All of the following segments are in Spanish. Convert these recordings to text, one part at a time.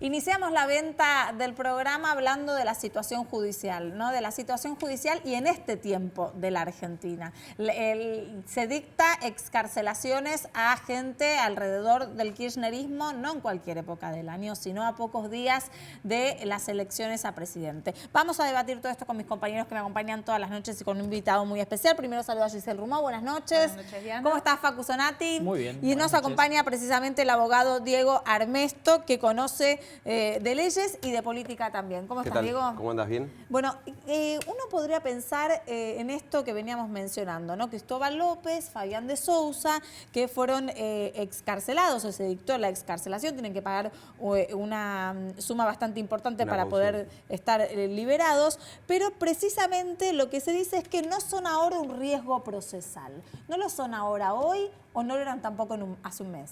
Iniciamos la venta del programa hablando de la situación judicial, ¿no? De la situación judicial y en este tiempo de la Argentina. Se dicta excarcelaciones a gente alrededor del kirchnerismo, no en cualquier época del año, sino a pocos días de las elecciones a presidente. Vamos a debatir todo esto con mis compañeros que me acompañan todas las noches y con un invitado muy especial. Primero saludo a Giselle Rumó, buenas noches. Buenas noches, Diana. ¿Cómo estás, Facu Zonati? Muy bien. Y nos acompaña precisamente el abogado Diego Armesto, que conoce de leyes y de política también. ¿Cómo estás, Diego? ¿Cómo andas? ¿Bien? Bueno, uno podría pensar en esto que veníamos mencionando, ¿no? Cristóbal López, Fabián de Sousa, que fueron excarcelados, o se dictó la excarcelación, tienen que pagar una suma bastante importante para poder estar liberados, pero precisamente lo que se dice es que no son ahora un riesgo procesal. ¿No lo son ahora hoy o no lo eran tampoco hace un mes?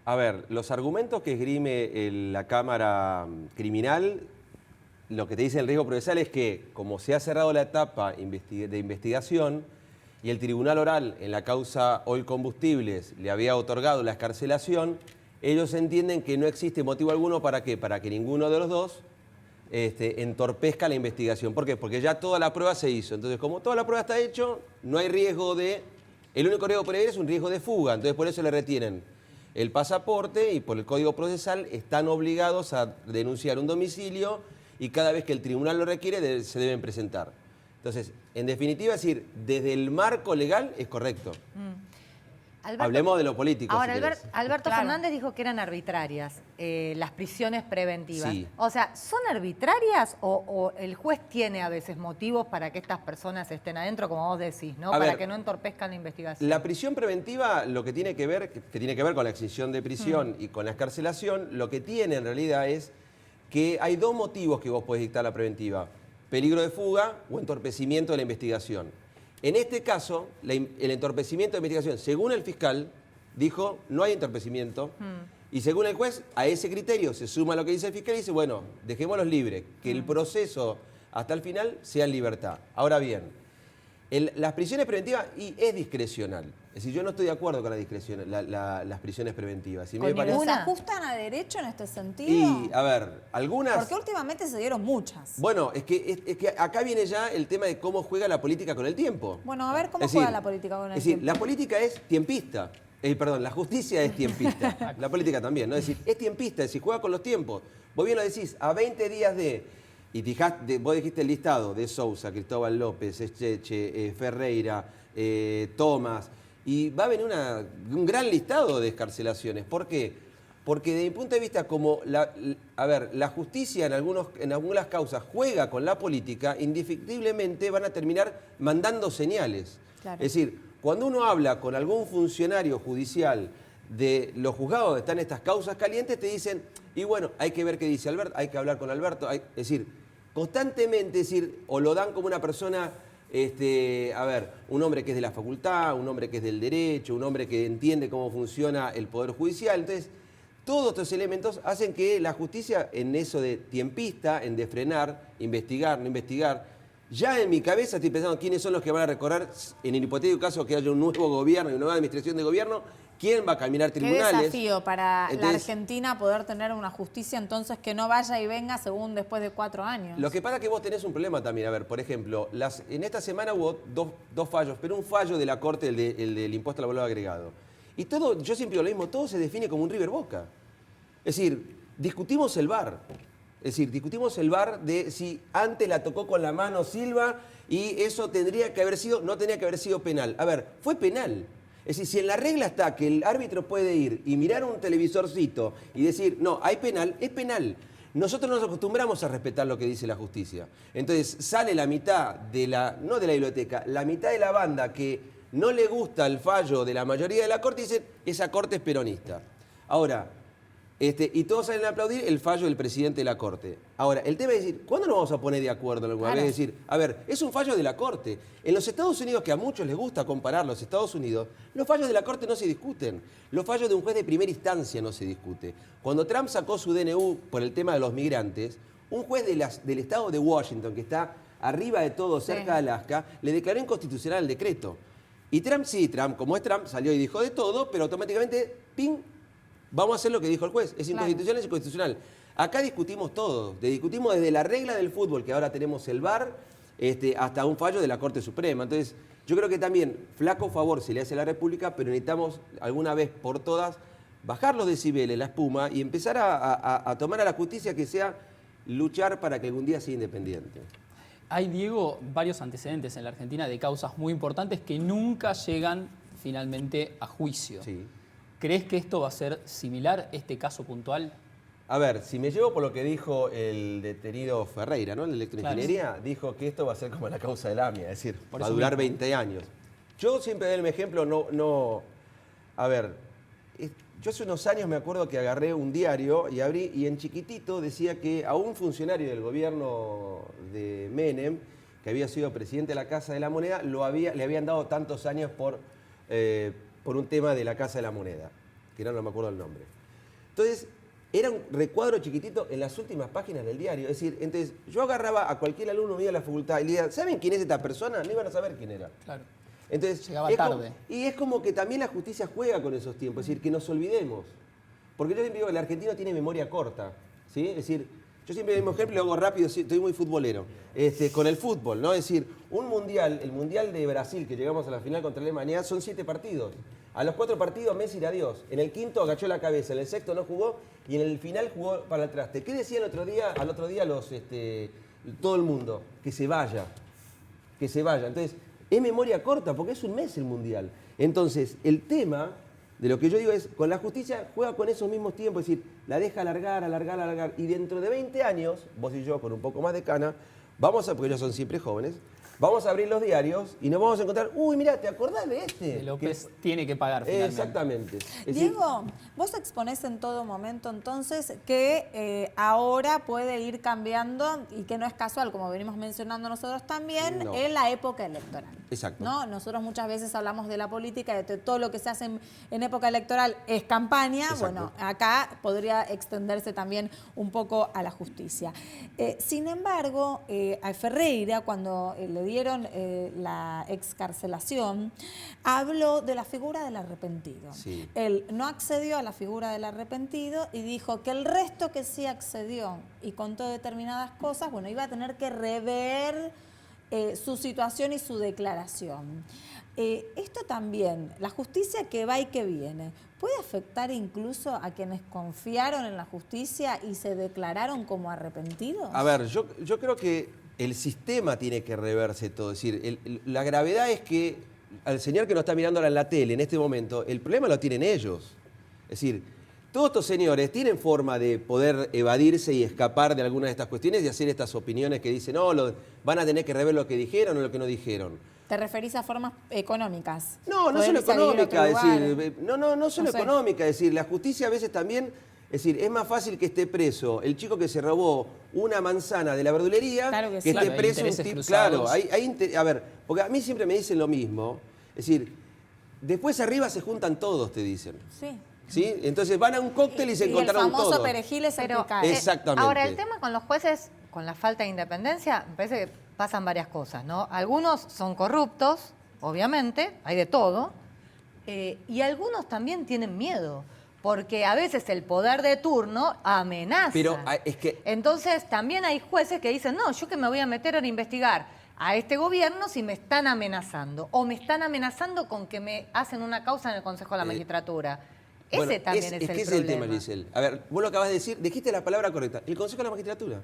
A ver, los argumentos que esgrime la Cámara Criminal, lo que te dice el riesgo procesal es que, como se ha cerrado la etapa de investigación y el Tribunal Oral en la causa Oil Combustibles le había otorgado la excarcelación, ellos entienden que no existe motivo alguno para ¿qué? Para que ninguno de los dos entorpezca la investigación. ¿Por qué? Porque ya toda la prueba se hizo. Entonces, como toda la prueba está hecha, no hay riesgo de... El único riesgo por ahí es un riesgo de fuga. Entonces, por eso le retienen el pasaporte y por el Código Procesal están obligados a denunciar un domicilio y cada vez que el tribunal lo requiere se deben presentar. Entonces, en definitiva, es decir, desde el marco legal es correcto. Hablemos de lo político. Ahora, si Alberto Fernández dijo que eran arbitrarias las prisiones preventivas. Sí. O sea, ¿son arbitrarias o el juez tiene a veces motivos para que estas personas estén adentro, como vos decís, ¿no? Para que no entorpezcan la investigación? La prisión preventiva, lo que tiene que ver con la extinción de prisión y con la excarcelación, lo que tiene en realidad es que hay dos motivos que vos podés dictar la preventiva: peligro de fuga o entorpecimiento de la investigación. En este caso, el entorpecimiento de investigación, según el fiscal, dijo no hay entorpecimiento, y según el juez, a ese criterio se suma lo que dice el fiscal y dice, bueno, dejémoslos libres, que el proceso hasta el final sea en libertad. Ahora bien, las prisiones preventivas es discrecional. Es decir, yo no estoy de acuerdo con las prisiones preventivas. ¿Se ajustan a derecho en este sentido? Y, a ver, algunas... Porque últimamente se dieron muchas. Bueno, es que acá viene ya el tema de cómo juega la política con el tiempo. Bueno, a ver, ¿cómo juega la política con el tiempo? Es decir, la política es tiempista. Perdón, la justicia es tiempista. La política también, ¿no? Es decir, es tiempista, es decir, juega con los tiempos. Vos bien lo decís, a 20 días vos dijiste el listado de Sousa, Cristóbal López, Echeche, Ferreira, Tomás, y va a venir un gran listado de excarcelaciones. ¿Por qué? Porque desde mi punto de vista, como la justicia en algunas causas juega con la política, indefectiblemente van a terminar mandando señales. Claro. Es decir, cuando uno habla con algún funcionario judicial de los juzgados donde están estas causas calientes, te dicen, y bueno, hay que ver qué dice Alberto, hay que hablar con Alberto. Es decir, constantemente, o lo dan como una persona, un hombre que es de la facultad, un hombre que es del derecho, un hombre que entiende cómo funciona el Poder Judicial. Entonces, todos estos elementos hacen que la justicia, en eso de tiempista, en de frenar, investigar, no investigar, ya en mi cabeza estoy pensando quiénes son los que van a recorrer, en el hipotético caso que haya un nuevo gobierno y una nueva administración de gobierno, quién va a caminar tribunales. Qué desafío para la Argentina poder tener una justicia entonces que no vaya y venga según después de 4 años. Lo que pasa es que vos tenés un problema también. A ver, por ejemplo, en esta semana hubo dos fallos, pero un fallo de la Corte, el del impuesto al valor agregado. Y todo, yo siempre digo lo mismo, todo se define como un River Boca. Es decir, discutimos el VAR. Es decir, discutimos el VAR de si antes la tocó con la mano Silva y eso no tenía que haber sido penal. A ver, fue penal. Es decir, si en la regla está que el árbitro puede ir y mirar un televisorcito y decir, no, hay penal, es penal. Nosotros nos acostumbramos a respetar lo que dice la justicia. Entonces sale la mitad no de la biblioteca, la mitad de la banda que no le gusta el fallo de la mayoría de la Corte y dicen, esa Corte es peronista. Ahora, y todos salen a aplaudir el fallo del presidente de la Corte. Ahora, el tema es decir, ¿cuándo nos vamos a poner de acuerdo en alguna vez? Es decir, a ver, es un fallo de la Corte. En los Estados Unidos, que a muchos les gusta comparar los Estados Unidos, los fallos de la Corte no se discuten. Los fallos de un juez de primera instancia no se discute. Cuando Trump sacó su DNU por el tema de los migrantes, un juez del estado de Washington, que está arriba de todo, cerca de Alaska, le declaró inconstitucional el decreto. Y Trump, como es Trump, salió y dijo de todo, pero automáticamente, ¡ping!, Vamos a hacer lo que dijo el juez. Es inconstitucional, es inconstitucional. Acá discutimos todo. Discutimos desde la regla del fútbol, que ahora tenemos el VAR, hasta un fallo de la Corte Suprema. Entonces, yo creo que también, flaco favor se le hace a la República, pero necesitamos alguna vez por todas bajar los decibeles, la espuma, y empezar a tomar a la justicia que sea luchar para que algún día sea independiente. Hay, Diego, varios antecedentes en la Argentina de causas muy importantes que nunca llegan finalmente a juicio. Sí. ¿Crees que esto va a ser similar, este caso puntual? A ver, si me llevo por lo que dijo el detenido Ferreira, ¿no? El de electroingeniería, dijo que esto va a ser como la causa del AMIA, es decir, va a durar 20 años. Yo siempre doy el ejemplo, a ver, yo hace unos años me acuerdo que agarré un diario y abrí, y en chiquitito decía que a un funcionario del gobierno de Menem, que había sido presidente de la Casa de la Moneda, le habían dado tantos años por un tema de la Casa de la Moneda, que no me acuerdo el nombre. Entonces, era un recuadro chiquitito en las últimas páginas del diario. Es decir, entonces yo agarraba a cualquier alumno mío de la facultad y le decía, ¿saben quién es esta persona? No iban a saber quién era. Claro. Entonces, llegaba tarde. Y es como que también la justicia juega con esos tiempos, es decir, que nos olvidemos. Porque yo siempre digo que el argentino tiene memoria corta, ¿sí? Es decir, yo siempre doy un ejemplo, lo hago rápido, estoy muy futbolero, con el fútbol, ¿no? Es decir, un mundial, el mundial de Brasil, que llegamos a la final contra Alemania, son 7 partidos. A los 4 partidos Messi era Dios. En el quinto agachó la cabeza, en el sexto no jugó y en el final jugó para el traste. ¿Qué decía al otro día todo el mundo? Que se vaya. Que se vaya. Entonces, es memoria corta porque es un mes el mundial. Entonces, el tema de lo que yo digo es, con la justicia juega con esos mismos tiempos, es decir, la deja alargar, y dentro de 20 años, vos y yo con un poco más de cana, porque ellos son siempre jóvenes, vamos a abrir los diarios y nos vamos a encontrar, uy, mira, ¿te acordás de este? Que López tiene que pagar finalmente. Exactamente. Diego, vos exponés en todo momento entonces que ahora puede ir cambiando y que no es casual, como venimos mencionando nosotros también, en la época electoral. Exacto. ¿No? Nosotros muchas veces hablamos de la política, de todo lo que se hace en época electoral es campaña. Exacto. Bueno, acá podría extenderse también un poco a la justicia. Sin embargo, a Ferreira, cuando le dieron la excarcelación, habló de la figura del arrepentido. Sí. Él no accedió a la figura del arrepentido y dijo que el resto que sí accedió y contó determinadas cosas, bueno, iba a tener que rever su situación y su declaración. Esto también, la justicia que va y que viene, ¿puede afectar incluso a quienes confiaron en la justicia y se declararon como arrepentidos? A ver, yo creo que el sistema tiene que reverse todo. Es decir, la gravedad es que al señor que nos está mirando ahora en la tele en este momento, el problema lo tienen ellos. Es decir, todos estos señores tienen forma de poder evadirse y escapar de algunas de estas cuestiones y hacer estas opiniones que dicen, no, van a tener que rever lo que dijeron o lo que no dijeron. ¿Te referís a formas económicas? No, no solo económica, no solo económica, es decir, la justicia a veces también, es decir, es más fácil que esté preso el chico que se robó una manzana de la verdulería, claro que esté claro, preso un tipo. Claro, a ver, porque a mí siempre me dicen lo mismo, es decir, después arriba se juntan todos, te dicen. Sí. ¿Sí? Entonces van a un cóctel y se encontraron todos. El famoso perejil es el que cae. Exactamente. Ahora, el tema con los jueces, con la falta de independencia, me parece que pasan varias cosas, ¿no? Algunos son corruptos, obviamente, hay de todo, y algunos también tienen miedo, porque a veces el poder de turno amenaza. Pero es que... Entonces, también hay jueces que dicen, no, yo que me voy a meter a investigar a este gobierno si me están amenazando, o me están amenazando con que me hacen una causa en el Consejo de la Magistratura. Bueno, ese también es el que problema. Es el tema, Giselle. A ver, vos lo acabas de decir, dijiste la palabra correcta, el Consejo de la Magistratura.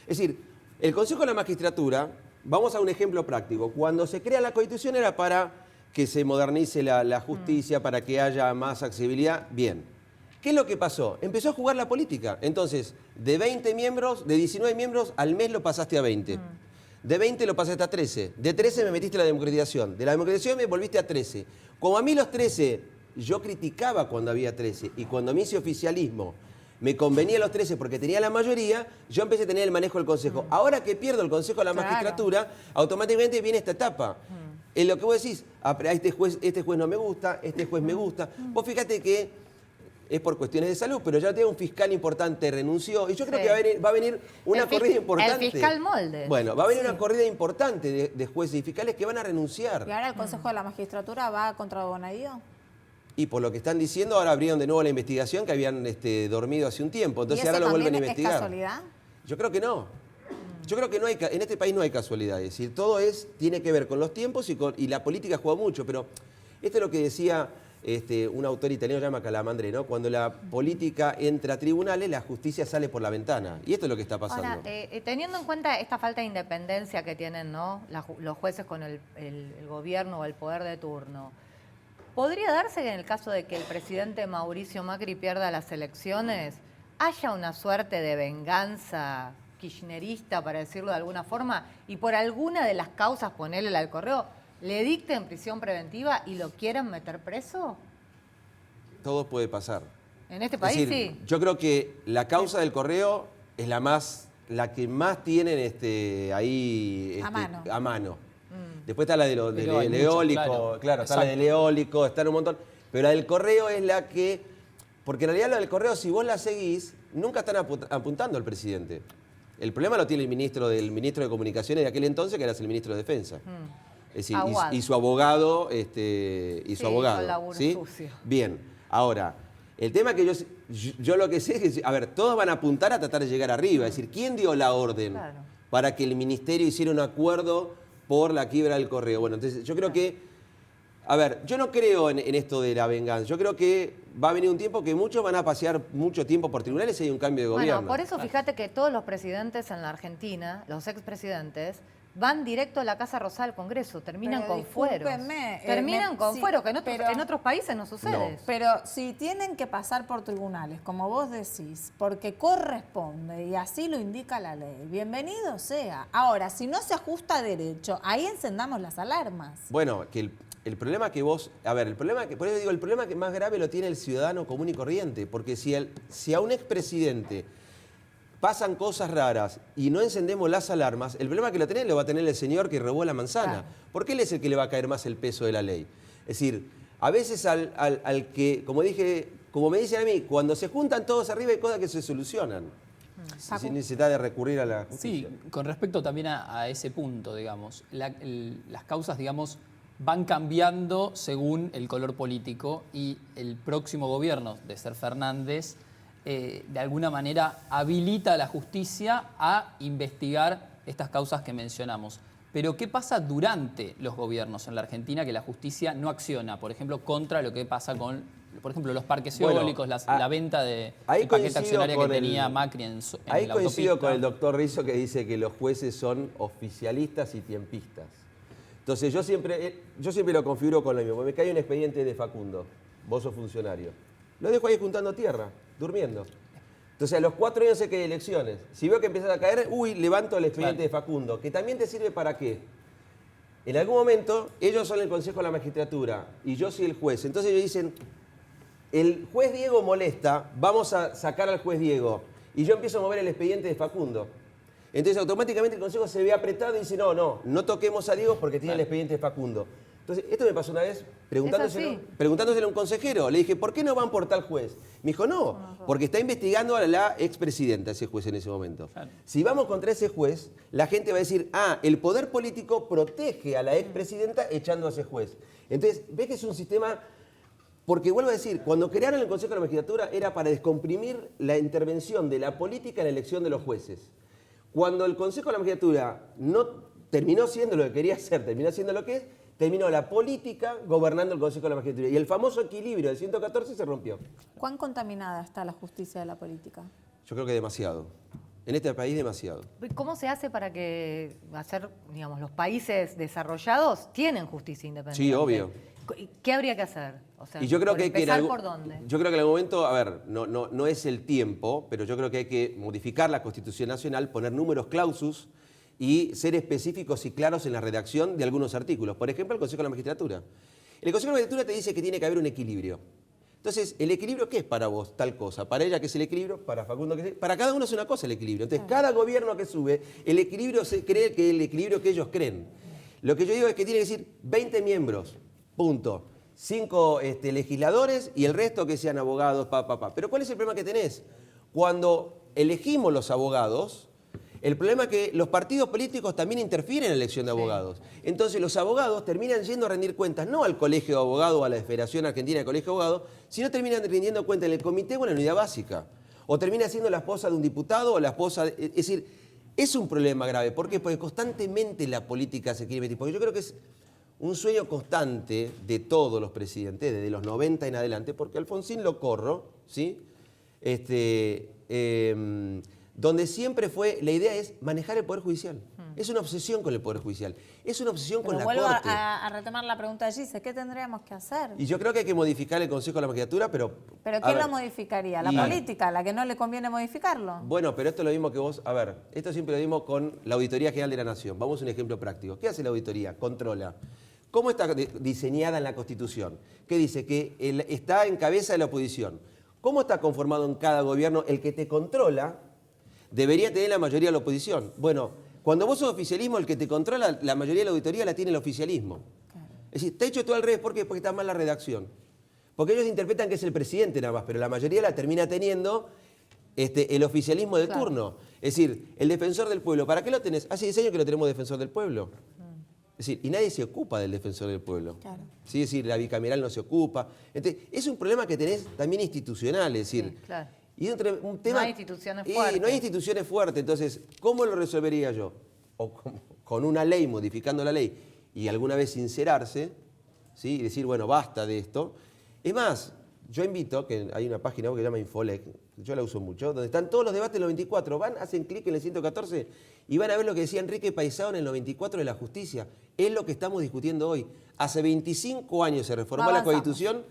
Es decir, el Consejo de la Magistratura, vamos a un ejemplo práctico, cuando se crea la Constitución era para que se modernice la justicia, para que haya más accesibilidad, bien. ¿Qué es lo que pasó? Empezó a jugar la política. Entonces, de 20 miembros, de 19 miembros, al mes lo pasaste a 20. De 20 lo pasaste a 13. De 13 me metiste a la democratización. De la democratización me volviste a 13. Como a mí los 13, yo criticaba cuando había 13. Y cuando me hice oficialismo, me convenía los 13 porque tenía la mayoría, yo empecé a tener el manejo del Consejo. Ahora que pierdo el Consejo de la Magistratura, automáticamente viene esta etapa. En lo que vos decís, este juez no me gusta, este juez me gusta. Vos fíjate que es por cuestiones de salud, pero ya tiene un fiscal importante, renunció, y yo creo que va a venir una corrida importante. El fiscal Molde. Bueno, va a venir una corrida importante de jueces y fiscales que van a renunciar. ¿Y ahora el Consejo de la Magistratura va contra Bonadío? Y por lo que están diciendo, ahora abrieron de nuevo la investigación que habían dormido hace un tiempo. Entonces ¿Y eso ahora lo vuelven a también investigar. es casualidad? Yo creo que no. Yo creo que no hay, en este país no hay casualidades. Es decir, todo tiene que ver con los tiempos y la política juega mucho. Pero esto es lo que decía un autor italiano que se llama Calamandré, ¿no? Cuando la política entra a tribunales, la justicia sale por la ventana. Y esto es lo que está pasando. Ahora, teniendo en cuenta esta falta de independencia que tienen, ¿no?, los jueces con el gobierno o el poder de turno, ¿podría darse que en el caso de que el presidente Mauricio Macri pierda las elecciones, haya una suerte de venganza kirchnerista, para decirlo de alguna forma, y por alguna de las causas, ponerle al correo, le dicten prisión preventiva y lo quieran meter preso? Todo puede pasar. En este Es país decir, sí. yo creo que la causa del correo es la que más tienen ahí A mano. Después está la de Pero hay del muchas, eólico, claro, está la del Exacto. eólico, está en un montón. Pero la del correo es la que. Porque en realidad la del correo, si vos la seguís, nunca están apuntando al presidente. El problema lo tiene el ministro de Comunicaciones de aquel entonces, que era el ministro de Defensa. Es decir, Aguad. y su abogado, Sí, su abogado. con laburo ¿sí? sucio. Bien, ahora, el tema que yo lo que sé es que, a ver, todos van a apuntar a tratar de llegar arriba. Es decir, ¿quién dio la orden Claro. para que el ministerio hiciera un acuerdo por la quiebra del correo? Bueno, entonces yo creo que, a ver, yo no creo en esto de la venganza. Yo creo que va a venir un tiempo que muchos van a pasear mucho tiempo por tribunales y hay un cambio de gobierno. Bueno, por eso fíjate que todos los presidentes en la Argentina, los expresidentes, van directo a la Casa Rosada del Congreso, terminan Pero con fueros. discúlpenme, Terminan con sí, fueros, que pero- en otros países no sucede. No. eso. Pero si tienen que pasar por tribunales, como vos decís, porque corresponde y así lo indica la ley, bienvenido sea. Ahora, si no se ajusta a derecho, ahí encendamos las alarmas. Bueno, que el problema que vos, a ver, el problema que, por eso digo, el problema que más grave lo tiene el ciudadano común y corriente, porque si a un expresidente pasan cosas raras y no encendemos las alarmas, el problema que lo va a tener el señor que robó la manzana, Claro. porque él es el que le va a caer más el peso de la ley. Es decir, a veces al que, como me dicen a mí, cuando se juntan todos arriba hay cosas que se solucionan. Facu. Sin necesidad de recurrir a la Sí, justicia. con respecto también a ese punto, digamos, las causas, digamos, van cambiando según el color político y el próximo gobierno, de ser Fernández, de alguna manera habilita a la justicia a investigar estas causas que mencionamos. Pero ¿qué pasa durante los gobiernos en la Argentina que la justicia no acciona? Por ejemplo, contra lo que pasa con, por ejemplo, los parques Bueno, eólicos, la venta del ahí paquete coincido accionario que con tenía el- Macri en Ahí la coincido autopista. con el doctor Rizzo que dice que los jueces son oficialistas y tiempistas. Entonces yo siempre lo configuro con lo mismo. Me cae un expediente de Facundo, vos sos funcionario. Lo dejo ahí juntando tierra, durmiendo. Entonces a los 4 años sé que hay elecciones. Si veo que empiezas a caer, levanto el expediente Claro. de Facundo, que también te sirve para qué. En algún momento ellos son el Consejo de la Magistratura y yo soy el juez. Entonces ellos dicen, el juez Diego molesta, vamos a sacar al juez Diego. Y yo empiezo a mover el expediente de Facundo. Entonces automáticamente el Consejo se ve apretado y dice, no toquemos a Diego porque tiene el expediente de Facundo. Entonces, esto me pasó una vez preguntándoselo a un consejero. Le dije, ¿por qué no van por tal juez? Me dijo, no, porque está investigando a la expresidenta, ese juez en ese momento. Claro. Si vamos contra ese juez, la gente va a decir, el poder político protege a la expresidenta echando a ese juez. Entonces, ves que es un sistema. Porque vuelvo a decir, cuando crearon el Consejo de la Magistratura era para descomprimir la intervención de la política en la elección de los jueces. Cuando el Consejo de la Magistratura no terminó siendo lo que quería ser, terminó siendo lo que es, terminó la política gobernando el Consejo de la Magistratura. Y el famoso equilibrio del 114 se rompió. ¿Cuán contaminada está la justicia de la política? Yo creo que demasiado. En este país demasiado. ¿Cómo se hace para que digamos, los países desarrollados tienen justicia independiente? Sí, obvio. ¿Qué habría que hacer? O sea, Y yo creo por que hay que empezar, ¿por dónde? Yo creo que en algún momento, a ver, no es el tiempo, pero yo creo que hay que modificar la Constitución Nacional, poner números clausus y ser específicos y claros en la redacción de algunos artículos. Por ejemplo, el Consejo de la Magistratura. El Consejo de la Magistratura te dice que tiene que haber un equilibrio. Entonces, ¿el equilibrio qué es para vos? Tal cosa. Para ella, ¿qué es el equilibrio? Para Facundo, ¿qué es? Para cada uno es una cosa el equilibrio. Entonces, cada gobierno que sube, el equilibrio se cree que el equilibrio que ellos creen. Lo que yo digo es que tiene que decir 20 miembros, punto. 5 legisladores y el resto que sean abogados, Pero ¿cuál es el problema que tenés? Cuando elegimos los abogados, El problema es que los partidos políticos también interfieren en la elección de abogados. Entonces los abogados terminan yendo a rendir cuentas, no al Colegio de Abogados o a la Federación Argentina de Colegio de Abogados, sino terminan rindiendo cuentas en el comité o en la unidad básica. O termina siendo la esposa de un diputado o la esposa... Es decir, es un problema grave. ¿Por qué? Porque constantemente la política se quiere meter. Porque yo creo que es un sueño constante de todos los presidentes, desde los 90 en adelante, porque Alfonsín lo corro, ¿sí? Donde siempre fue, la idea es manejar el Poder Judicial. Es una obsesión con el Poder Judicial. Es una obsesión con la Corte. Vuelvo a retomar la pregunta de Gise, ¿qué tendríamos que hacer? Y yo creo que hay que modificar el Consejo de la Magistratura, pero... ¿Pero quién lo modificaría? ¿La política? ¿La que no le conviene modificarlo? Bueno, pero esto es lo mismo que vos... A ver, esto siempre lo mismo con la Auditoría General de la Nación. Vamos a un ejemplo práctico. ¿Qué hace la auditoría? Controla. ¿Cómo está diseñada en la Constitución? ¿Qué dice? Que está en cabeza de la oposición. ¿Cómo está conformado en cada gobierno? El que te controla debería tener la mayoría de la oposición. Bueno, cuando vos sos oficialismo, el que te controla, la mayoría de la auditoría la tiene el oficialismo. Claro. Es decir, está hecho todo al revés. ¿Por qué? Porque está mal la redacción. Porque ellos interpretan que es el presidente nada más, pero la mayoría la termina teniendo el oficialismo de turno. Es decir, el defensor del pueblo. ¿Para qué lo tenés? Hace 10 años que lo tenemos defensor del pueblo. Es decir, y nadie se ocupa del defensor del pueblo. Claro. ¿Sí? Es decir, la bicameral no se ocupa. Entonces, es un problema que tenés también institucional, es decir... Sí, claro. Y un tema, no hay instituciones fuertes. No hay instituciones fuertes. Entonces, ¿cómo lo resolvería yo? O con una ley, modificando la ley, y alguna vez sincerarse, ¿sí? Y decir, bueno, basta de esto. Es más, yo invito, que hay una página web que se llama Infolec, yo la uso mucho, donde están todos los debates de los 24. Van, hacen clic en el 114 y van a ver lo que decía Enrique Paisao en el 94 de la justicia. Es lo que estamos discutiendo hoy. Hace 25 años se reformó la Constitución.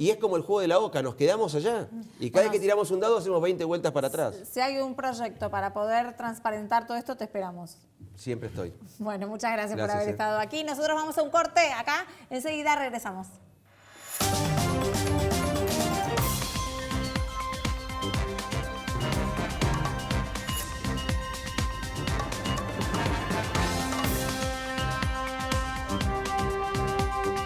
Y es como el juego de la oca, nos quedamos allá. Y cada vez que tiramos un dado hacemos 20 vueltas para atrás. Si hay un proyecto para poder transparentar todo esto, te esperamos. Siempre estoy. Bueno, muchas gracias por haber estado aquí. Nosotros vamos a un corte acá, enseguida regresamos.